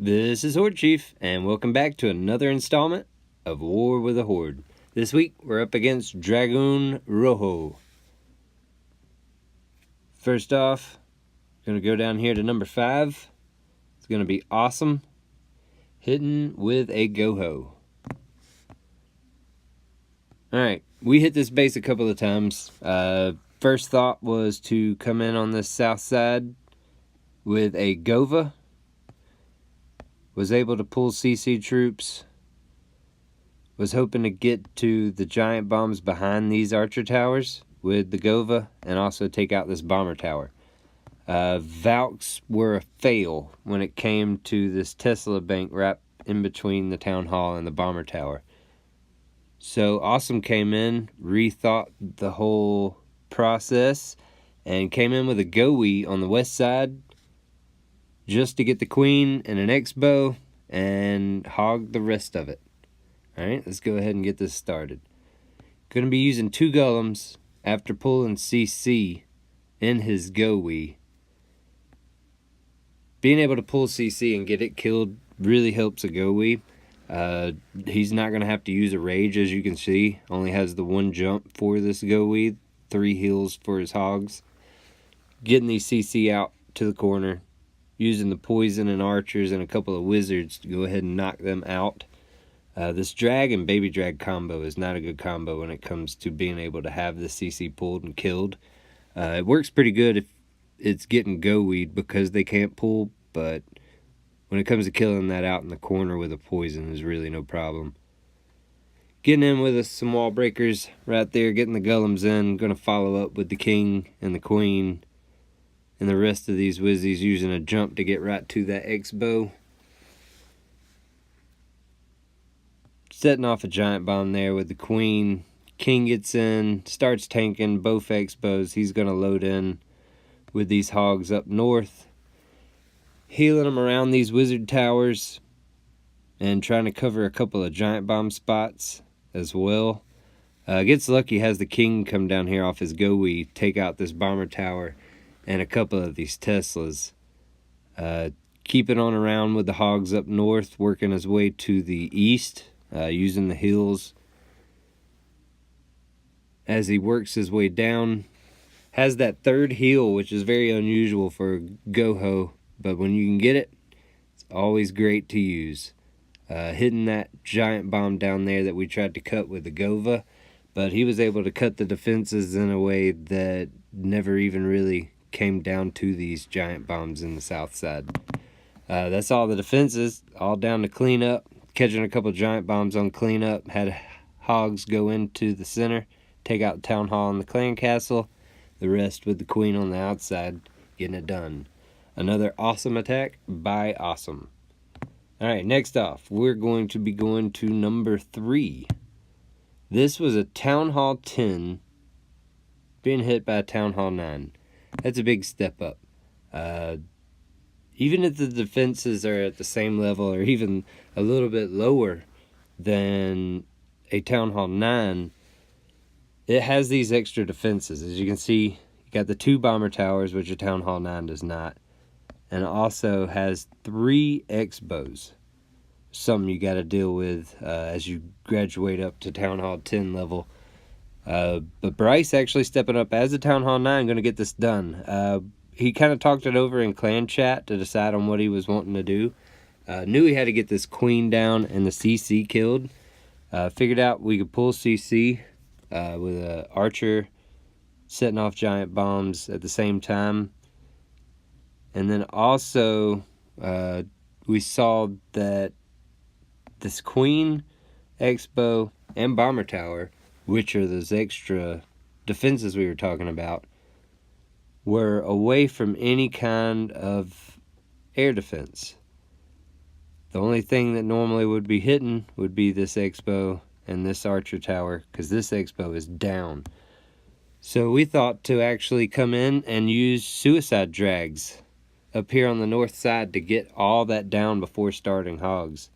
This is Horde Chief, and welcome back to another installment of War with the Horde. This week, we're up against Dragón Rojo. First off, gonna go down here to number 5. It's gonna be awesome. Hitting with a Goho. Alright, we hit this base a couple of times. First thought was to come in on this south side with a Gova. Was able to pull CC troops. Was hoping to get to the giant bombs behind these archer towers with the Gova and also take out this bomber tower. Valks were a fail when it came to this Tesla bank right in between the town hall and the bomber tower. So Awesome came in, rethought the whole process, and came in with a Goe on the west side just to get the queen and an X-bow and hog the rest of it. Alright, let's go ahead and get this started. Going to be using 2 golems after pulling CC in his Goe. Being able to pull CC and get it killed really helps a Goe. He's not going to have to use a rage, as you can see. Only has the 1 jump for this Goe, 3 heals for his hogs. Getting these CC out to the corner, using the poison and archers and a couple of wizards to go ahead and knock them out. This drag and baby drag combo is not a good combo when it comes to being able to have the CC pulled and killed. It works pretty good if it's getting Goe'd because they can't pull, but when it comes to killing that out in the corner with a poison is really no problem. Getting in with us some wall breakers right there, getting the golems in. Going to follow up with the king and the queen and the rest of these wizzies using a jump to get right to that X-bow. Setting off a giant bomb there with the queen. King gets in, starts tanking both X-bows. He's going to load in with these hogs up north. Healing them around these wizard towers. And trying to cover a couple of giant bomb spots as well. Gets lucky, has the king come down here off his Goe, take out this bomber tower and a couple of these Teslas. Keeping on around with the hogs up north, working his way to the east, using the hills. As he works his way down, has that 3rd heal, which is very unusual for Goho, but when you can get it, it's always great to use. Hitting that giant bomb down there that we tried to cut with the Gova, but he was able to cut the defenses in a way that never even really came down to these giant bombs in the south side. That's all the defenses, all down to cleanup. Catching a couple giant bombs on cleanup. Had hogs go into the center, take out the town hall and the clan castle. The rest with the queen on the outside, getting it done. Another awesome attack by Awesome. Alright, next off, we're going to be going to number 3. This was a Town Hall 10 being hit by a Town Hall 9. That's a big step up. Even if the defenses are at the same level or even a little bit lower than a Town Hall 9, it has these extra defenses. As you can see, you got the 2 bomber towers, which a Town Hall 9 does not. And it also has 3 X-bows. Something you got to deal with as you graduate up to Town Hall 10 level. But Bryce actually stepping up as a Town Hall 9, going to get this done. He kind of talked it over in clan chat to decide on what he was wanting to do. Knew he had to get this queen down and the CC killed. Figured out we could pull CC with an archer setting off giant bombs at the same time. And then also we saw that this queen, X-bow, and bomber tower, which are those extra defenses we were talking about, were away from any kind of air defense. The only thing that normally would be hitting would be this X-bow and this archer tower, because this X-bow is down. So we thought to actually come in and use suicide drags up here on the north side to get all that down before starting hogs.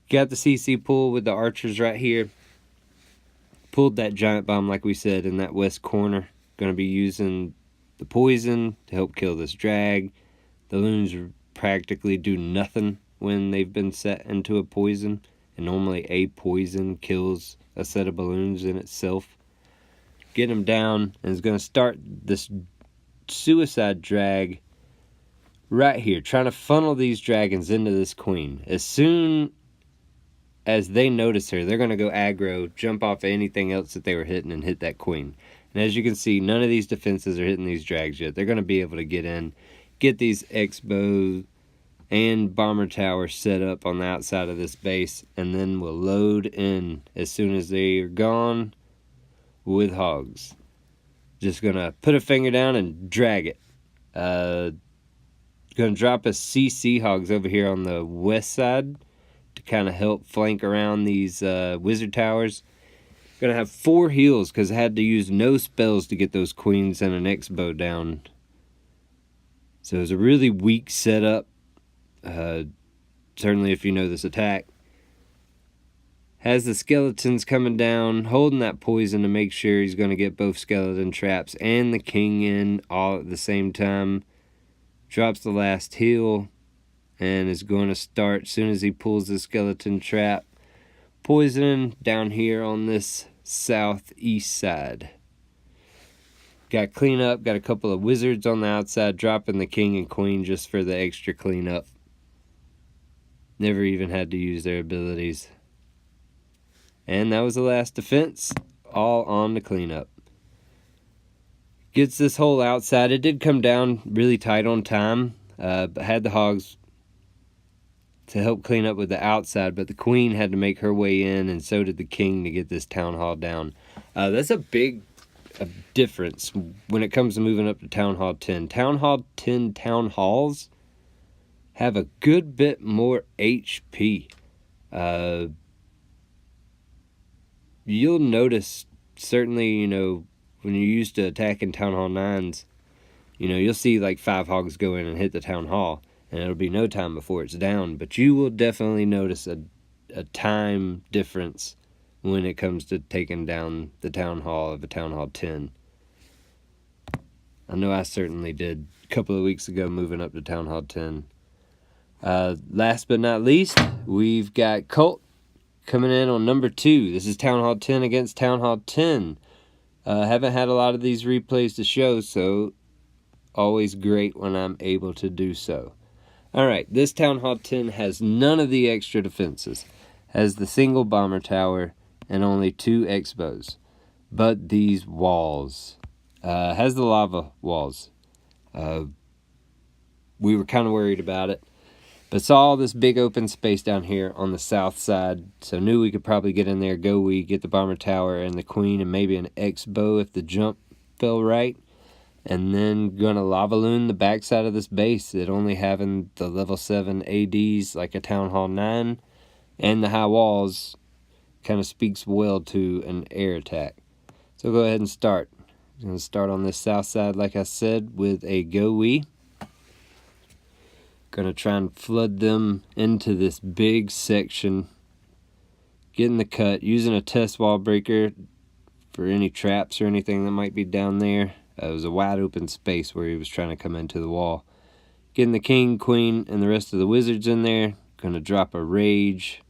Got the CC pull with the archers right here. Pulled that giant bomb like we said in that west corner. Going to be using the poison to help kill this drag. The loons are practically do nothing when they've been set into a poison. And normally a poison kills a set of balloons in itself. Get them down, and it's going to start this suicide drag right here, trying to funnel these dragons into this queen. As soon as they notice her, they're going to go aggro, jump off anything else that they were hitting, and hit that queen. And as you can see, none of these defenses are hitting these drags yet. They're going to be able to get in, get these X-bows and bomber towers set up on the outside of this base, and then we'll load in as soon as they are gone with hogs. Just going to put a finger down and drag it. Going to drop a CC hogs over here on the west side to kind of help flank around these wizard towers. Gonna have 4 heals because I had to use no spells to get those queens and an X-bow down. So it was a really weak setup. Certainly if you know this attack. Has the skeletons coming down, holding that poison to make sure he's going to get both skeleton traps and the king in all at the same time. Drops the last heal and is going to start as soon as he pulls the skeleton trap. Poison down here on this southeast side. Got cleanup, got a couple of wizards on the outside, dropping the king and queen just for the extra cleanup. Never even had to use their abilities. And that was the last defense, all on the cleanup. Gets this whole outside. It did come down really tight on time, but had the hogs to help clean up with the outside, but the queen had to make her way in, and so did the king to get this town hall down. That's a big difference when it comes to moving up to Town Hall 10. Town Hall 10 town halls have a good bit more HP. You'll notice, certainly, you know, when you're used to attacking Town Hall 9s, you know, you'll see like 5 hogs go in and hit the town hall, and it'll be no time before it's down. But you will definitely notice a time difference when it comes to taking down the town hall of a Town Hall 10. I know I certainly did a couple of weeks ago moving up to Town Hall 10. Last but not least, we've got Cult coming in on number 2. This is Town Hall 10 against Town Hall 10. Haven't had a lot of these replays to show, so always great when I'm able to do so. Alright, this Town Hall 10 has none of the extra defenses. Has the single bomber tower and only 2 X-bows. But these walls. Has the lava walls. We were kind of worried about it. But saw all this big open space down here on the south side, so knew we could probably get in there, get the bomber tower and the queen and maybe an X-bow if the jump fell right. And then gonna lava loon the backside of this base, it only having the level 7 ADs like a Town Hall 9, and the high walls kind of speaks well to an air attack. So go ahead and start. I'm gonna start on this south side, like I said, with a Gonna try and flood them into this big section. Getting the cut, using a test wall breaker for any traps or anything that might be down there. It was a wide open space where he was trying to come into the wall. Getting the king, queen, and the rest of the wizards in there. Gonna drop a rage.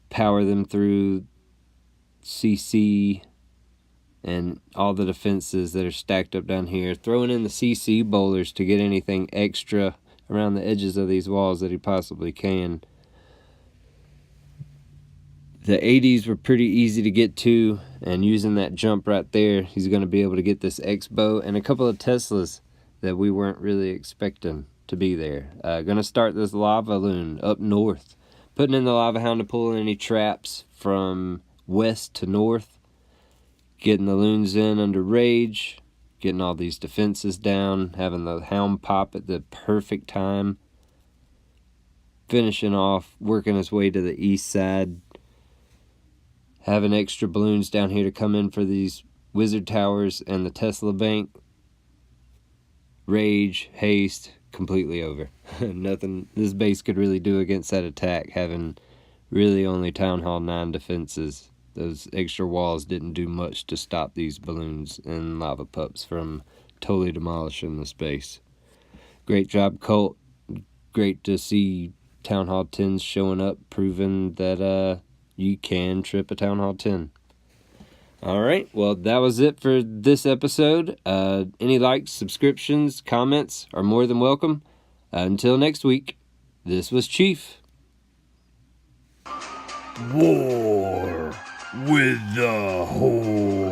Power them through CC and all the defenses that are stacked up down here. Throwing in the CC bowlers to get anything extra around the edges of these walls that he possibly can. The ADs were pretty easy to get to, and using that jump right there, he's going to be able to get this X-bow and a couple of Teslas that we weren't really expecting to be there. Going to start this lava loon up north, putting in the lava hound to pull any traps from west to north, getting the loons in under rage, getting all these defenses down, having the hound pop at the perfect time, finishing off, working his way to the east side, having extra balloons down here to come in for these wizard towers and the Tesla bank. Rage, haste, completely over. Nothing this base could really do against that attack, having really only Town Hall 9 defenses. Those extra walls didn't do much to stop these balloons and lava pups from totally demolishing the space. Great job, Colt. great to see Town Hall 10s showing up, proving that you can trip a Town Hall 10. Alright, well, that was it for this episode. Any likes, subscriptions, comments are more than welcome. Until next week, this was Chief. War with the Horde.